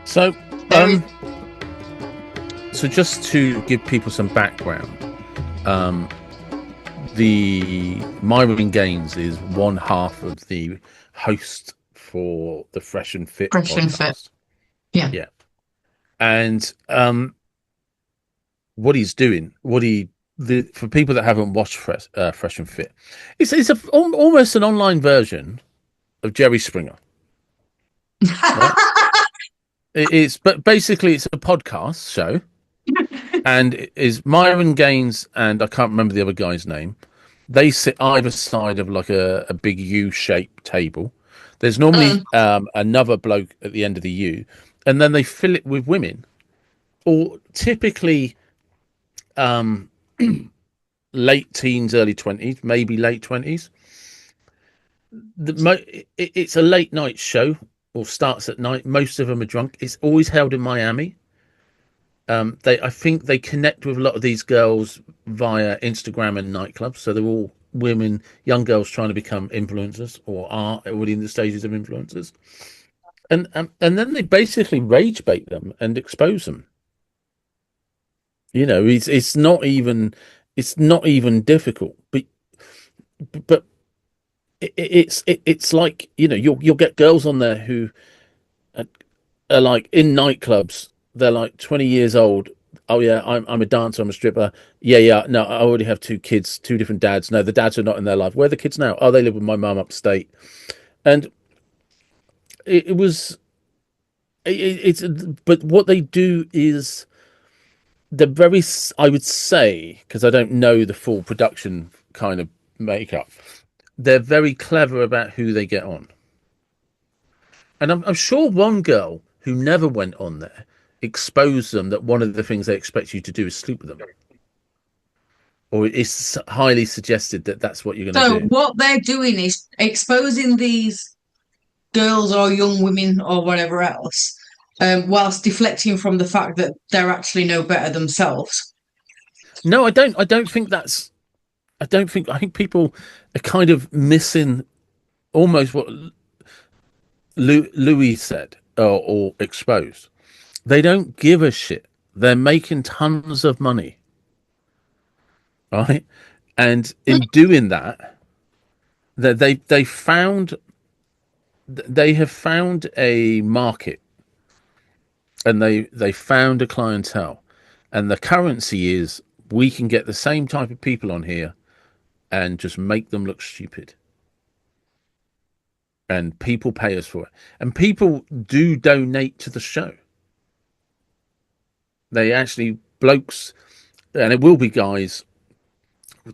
So, Very, so just to give people some background, um, the Myron Gaines is one half of the host for the Fresh and Fit fresh and fit. podcast. Yeah. Yeah, and what he's doing, for people that haven't watched Fresh and Fit, almost an online version of Jerry Springer, right? But basically it's a podcast show, and it is Myron Gaines and I can't remember the other guy's name. They sit either side of like a big U-shaped table. There's normally another bloke at the end of the U, and then they fill it with women, or typically late teens, early 20s, maybe late 20s. It's a late night show, or starts at night. Most of them are drunk. It's always held in Miami. I think they connect with a lot of these girls via Instagram and nightclubs. So they're all women, young girls trying to become influencers, or are already in the stages of influencers. And then they basically rage bait them and expose them. You know, it's not even difficult, but it's like, you know, you'll get girls on there who are like in nightclubs. They're like 20 years old. Oh yeah, I'm a dancer. I'm a stripper. Yeah. No, I already have two kids, two different dads. No, the dads are not in their life. Where are the kids now? Oh, they live with my mum upstate. And it was it's but what they do is they're very, I would say, because I don't know the full production kind of makeup, they're very clever about who they get on. And I'm sure one girl who never went on there exposed them that one of the things they expect you to do is sleep with them, or it's highly suggested that that's what you're going So to do. what they're doing is exposing these girls or young women or whatever else, whilst deflecting from the fact that they're actually no better themselves. No, I don't. I don't think that's. I don't think. I think people are kind of missing almost what Louis said, or exposed. They don't give a shit. They're making tons of money, right? And in doing that, they have found a market, and they found a clientele, and the currency is we can get the same type of people on here and just make them look stupid, and people pay us for it, and people do donate to the show. They actually, blokes, and it will be guys,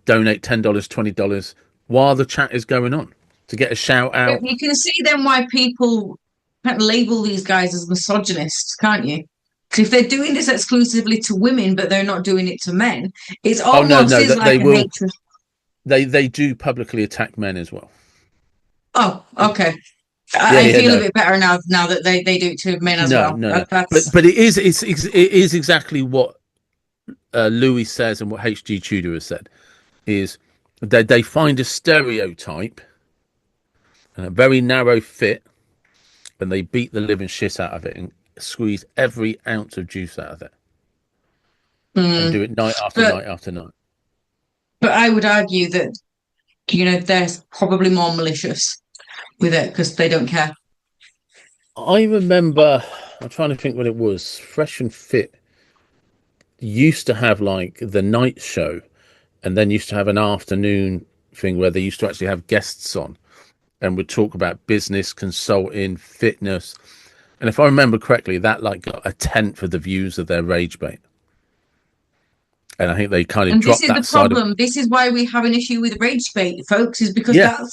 donate $10, $20 while the chat is going on to get a shout out. You can see then why people can't label these guys as misogynists, can't you? Because if they're doing this exclusively to women, but they're not doing it to men, it's almost is like They a will. hatred. They do publicly attack men as well. Oh, okay. Yeah, I feel a no, bit better now that they do it to men as well. no. That's But it is exactly what Louis says, and what HG Tudor has said is that they find a stereotype and a very narrow fit, and they beat the living shit out of it and squeeze every ounce of juice out of it, and do it night after but night after night. but I would argue that they're probably more malicious with it because they don't care. I remember, I'm trying to think what it was. Fresh and Fit used to have like the night show, and then used to have an afternoon thing where they used to actually have guests on and would talk about business, consulting, fitness. And if I remember correctly, that like got a tenth of the views of their rage bait. And I think they kind of And this dropped is that the side problem. of. This is why we have an issue with rage bait, folks, is because Yeah,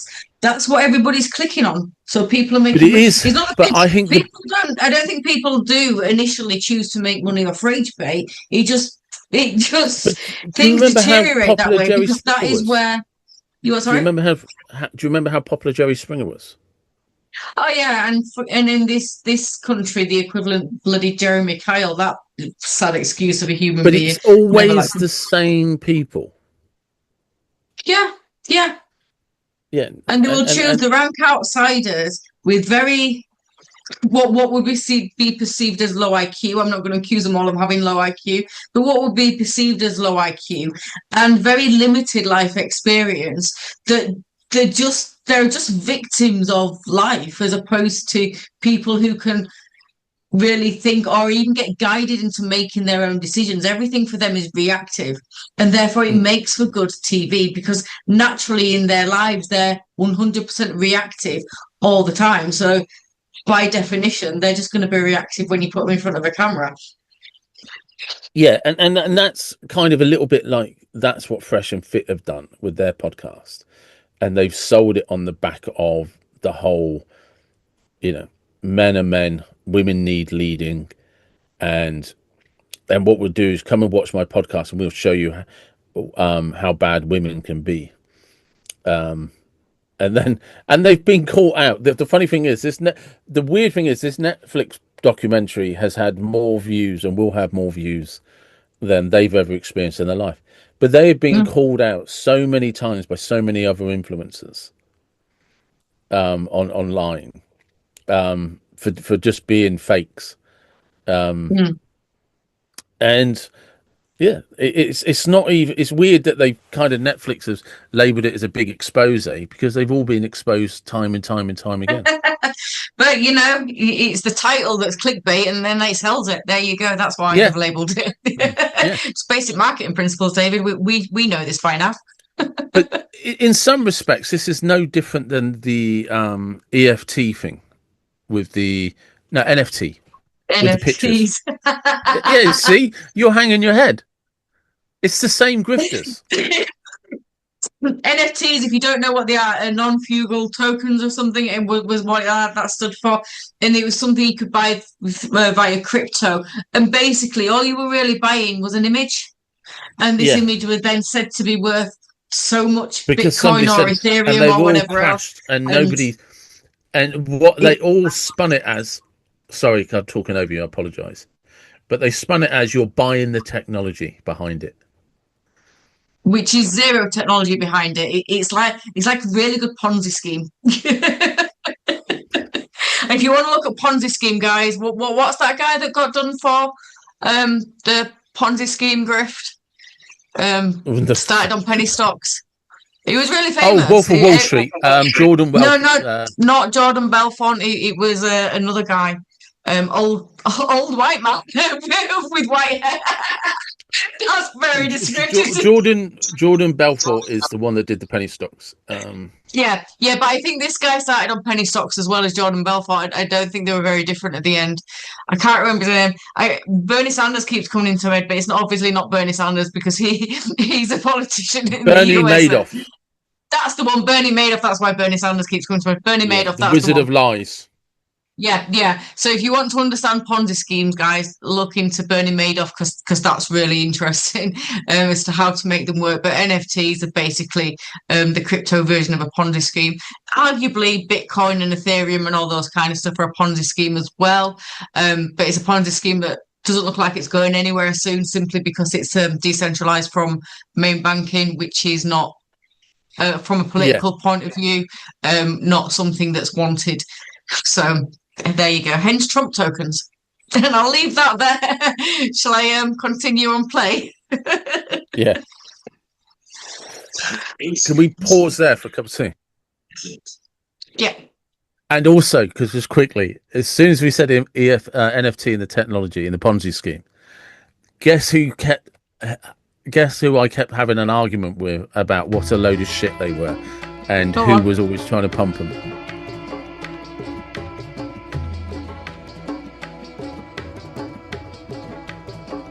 that's what everybody's clicking on. So people are but making. it is. It's not. But I think People don't. I don't think people do initially choose to make money off rage bait. It just But do you things remember how deteriorate that popular way Jerry because that Springer is was? where you are. Do you Sorry. remember Do you remember how popular Jerry Springer was? Oh yeah, and in this country, the equivalent bloody Jeremy Kyle. That sad excuse of a human But being. it's Never like. always the same people. Yeah, yeah. Yeah, And they will choose the rank outsiders with very what would be perceived as low IQ. I'm not going to accuse them all of having low IQ, but what would be perceived as low IQ and very limited life experience, that they're just victims of life, as opposed to people who can really think or even get guided into making their own decisions. Everything for them is reactive, and therefore it Mm. makes for good TV, because naturally in their lives they're 100% reactive all the time. So by definition, they're just going to be reactive when you put them in front of a camera. Yeah, and that's kind of a little bit like that's what Fresh and Fit have done with their podcast, and they've sold it on the back of the whole, you know, men are men, women need leading, and what we'll do is come and watch my podcast, and we'll show you how bad women can be. And they've been caught out. The funny thing is, the weird thing is, this Netflix documentary has had more views and will have more views than they've ever experienced in their life. But they have been Mm. called out so many times by so many other influencers online for just being fakes. Mm. And yeah, it's not even. It's weird that they kind of Netflix has labelled it as a big expose, because they've all been exposed time and time and time again. But you know, it's the title that's clickbait, and then they sells it. There you go. That's why Yeah, they've labelled it. yeah. It's basic marketing principles, David. We know this by now. But in some respects, this is no different than the EFT thing with the no NFT with the pictures. NFTs. Yeah, see, you're hanging your head. It's the same grifters. NFTs, if you don't know what they are non-fungible tokens or something, it was what that stood for. And it was something you could buy via crypto. And basically, all you were really buying was an image. And this Yeah, image was then said to be worth so much because Bitcoin somebody or said, and Ethereum they've or all whatever else. crashed, and And nobody, and what they it, all spun it as. Sorry, I'm talking over you. I apologise, but they spun it as you're buying the technology behind it. which is zero technology behind it. It's like a really good Ponzi scheme. If you want to look at Ponzi scheme, guys, what's that guy that got done for the Ponzi scheme grift? Started on penny stocks. He was really Oh, famous. Wolf of Wall Street. Jordan No, Wealth. no, not Jordan Belfont. It was another guy, old white man with white hair. That's very descriptive. Jordan Belfort is the one that did the penny stocks. Yeah, yeah, but I think this guy started on penny stocks as well as Jordan Belfort. I don't think they were very different at the end. I can't remember his name. Bernie Sanders keeps coming into it, but it's not obviously not Bernie Sanders because he's a politician in Bernie the US. Madoff. That's the one, Bernie Madoff. That's why Bernie Sanders keeps coming to it. Bernie Yeah, Madoff, the that's the Wizard one. of Lies. Yeah, yeah. So if you want to understand Ponzi schemes, guys, look into Bernie Madoff because that's really interesting as to how to make them work. But NFTs are basically the crypto version of a Ponzi scheme. Arguably, Bitcoin and Ethereum and all those kind of stuff are a Ponzi scheme as well. But it's a Ponzi scheme that doesn't look like it's going anywhere soon, simply because it's decentralized from main banking, which is not. From a Yeah, political point of view, not something that's wanted. So there you go. Hence Trump tokens. And I'll leave that there. Shall I continue on play? yeah. Can we pause there for a cup of tea? Yeah. And also, because just quickly, as soon as we said NFT and the technology and the Ponzi scheme, guess who I kept having an argument with about what a load of shit they were, and Go who on. was always trying to pump them.